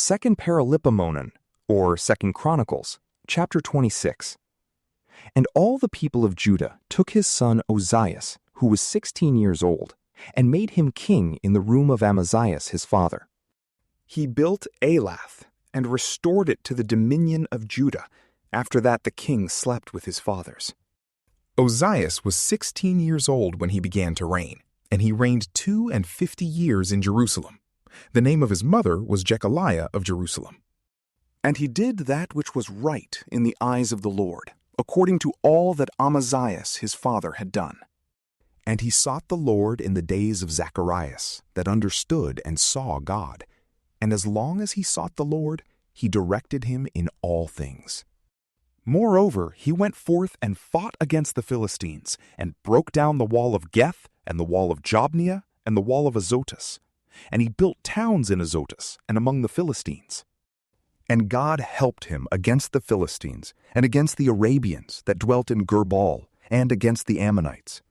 2 Paralipomenon, or 2 Chronicles, chapter 26. And all the people of Judah took his son Ozias, who was 16 years old, and made him king in the room of Amasias his father. He built Elath, and restored it to the dominion of Judah. After that the king slept with his fathers. Ozias was 16 years old when he began to reign, and he reigned 52 years in Jerusalem. The name of his mother was Jechaliah of Jerusalem. And he did that which was right in the eyes of the Lord, according to all that Amasias his father had done. And he sought the Lord in the days of Zacharias, that understood and saw God. And as long as he sought the Lord, he directed him in all things. Moreover, he went forth and fought against the Philistines, and broke down the wall of Geth, and the wall of Jabneh, and the wall of Azotus. And he built towns in Azotus, and among the Philistines. And God helped him against the Philistines, and against the Arabians that dwelt in Gerbal, and against the Ammonites.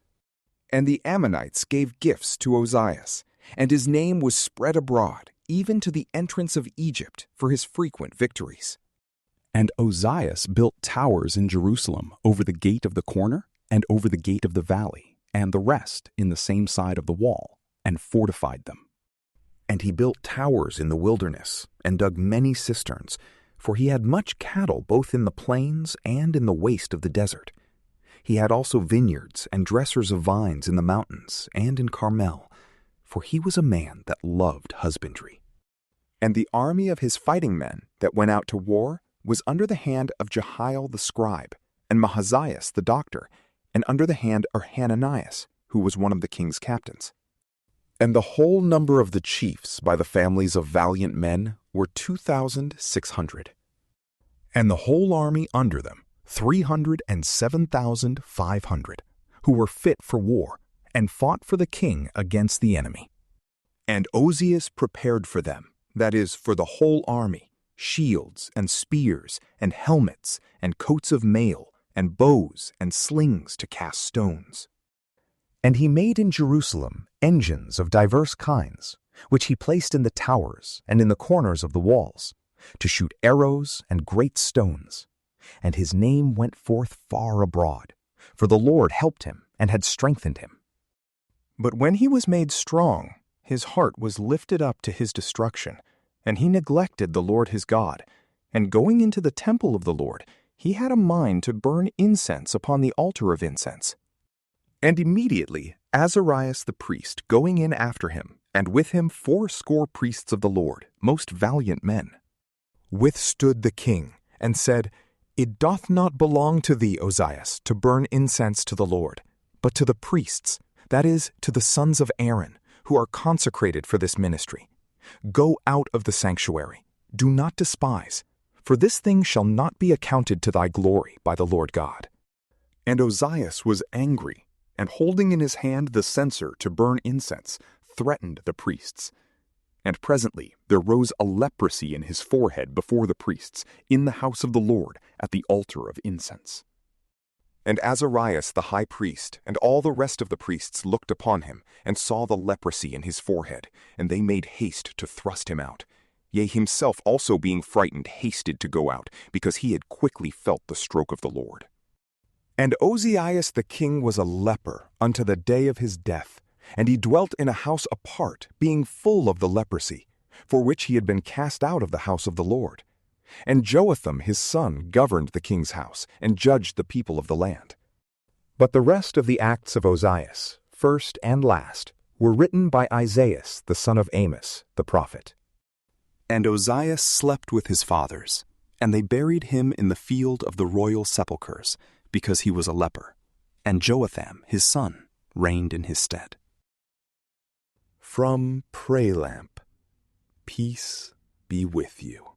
And the Ammonites gave gifts to Ozias, and his name was spread abroad, even to the entrance of Egypt, for his frequent victories. And Ozias built towers in Jerusalem over the gate of the corner, and over the gate of the valley, and the rest in the same side of the wall, and fortified them. And he built towers in the wilderness, and dug many cisterns, for he had much cattle both in the plains and in the waste of the desert. He had also vineyards and dressers of vines in the mountains and in Carmel, for he was a man that loved husbandry. And the army of his fighting men that went out to war was under the hand of Jehiel the scribe, and Mahazias the doctor, and under the hand of Hananias, who was one of the king's captains. And the whole number of the chiefs by the families of valiant men were 2,600. And the whole army under them 307,500, who were fit for war, and fought for the king against the enemy. And Ozias prepared for them, that is, for the whole army, shields and spears and helmets and coats of mail and bows and slings to cast stones. And he made in Jerusalem engines of diverse kinds, which he placed in the towers and in the corners of the walls, to shoot arrows and great stones. And his name went forth far abroad, for the Lord helped him and had strengthened him. But when he was made strong, his heart was lifted up to his destruction, and he neglected the Lord his God. And going into the temple of the Lord, he had a mind to burn incense upon the altar of incense. And immediately Azarias the priest going in after him, and with him 80 priests of the Lord, most valiant men, withstood the king, and said, It doth not belong to thee, Ozias, to burn incense to the Lord, but to the priests, that is, to the sons of Aaron, who are consecrated for this ministry. Go out of the sanctuary, do not despise, for this thing shall not be accounted to thy glory by the Lord God. And Ozias was angry, and holding in his hand the censer to burn incense, threatened the priests. And presently there rose a leprosy in his forehead before the priests, in the house of the Lord, at the altar of incense. And Azarias the high priest, and all the rest of the priests looked upon him, and saw the leprosy in his forehead, and they made haste to thrust him out. Yea, himself also being frightened hasted to go out, because he had quickly felt the stroke of the Lord. And Ozias the king was a leper unto the day of his death, and he dwelt in a house apart, being full of the leprosy, for which he had been cast out of the house of the Lord. And Joatham his son governed the king's house, and judged the people of the land. But the rest of the acts of Ozias, first and last, were written by Isaiah the son of Amos the prophet. And Ozias slept with his fathers, and they buried him in the field of the royal sepulchres, because he was a leper, and Joatham his son reigned in his stead. From PrayLamp, peace be with you.